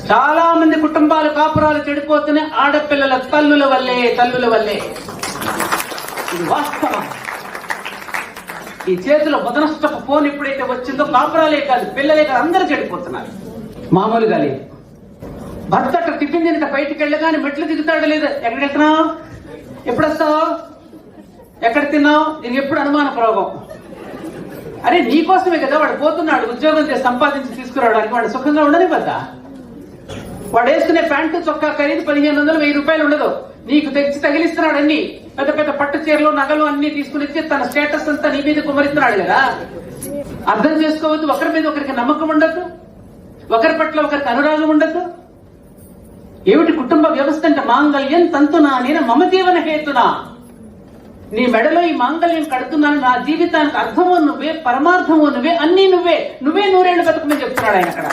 చాలా మంది కుటుంబాలు కాపురాలు చెడిపోతున్నాయి ఆడపిల్లల తల్లుల వల్లే. ఇది వాస్తవం. ఈ చేతిలో మొదనష్టపు ఫోన్ ఎప్పుడైతే వచ్చిందో కాపురాలే కాదు, పిల్లలే కాదు, అందరూ చెడిపోతున్నారు. మామూలుగా లేదు. భర్త టిఫిన్ తినక బయటికి వెళ్ళగానే మెట్లు దిగుతాడు లేదు, ఎక్కడెక్కున్నావు, ఎప్పుడు వస్తావు, ఎక్కడ తిన్నావు, నీకు ఎప్పుడు అనుమాన ప్రయోగం. అరే నీకోసమే కదా వాడు పోతున్నాడు ఉద్యోగం చేసి సంపాదించి తీసుకురావడానికి, వాడు సుఖంగా ఉండని కదా. వాడు వేసుకునే ప్యాంటు చొక్కా ఖరీదు 1500-1000 రూపాయలు ఉండదు, నీకు తెచ్చి తగిలిస్తున్నాడు. అన్ని పెద్ద పెద్ద పట్టు చీరలు నగలు అన్ని తీసుకుని వచ్చి తన స్టేటస్ అంతా నీ మీద కుమరిస్తున్నాడు కదా. అర్థం చేసుకోవద్దు. ఒకరి మీద ఒకరికి నమ్మకం ఉండద్దు, ఒకరి పట్ల ఒకరికి అనురాగం ఉండద్దు. ఏమిటి కుటుంబ వ్యవస్థ అంటే? మాంగళ్యం తంతునా నేను మమ జీవన హేతునా. నీ మెడలో ఈ మాంగళ్యం కడుతున్నాను, నా జీవితానికి అర్థము నువ్వే, పరమార్థము నువ్వే, అన్ని నువ్వే నూరేళ్లు బతుకమని చెప్తున్నాడు ఆయన అక్కడ.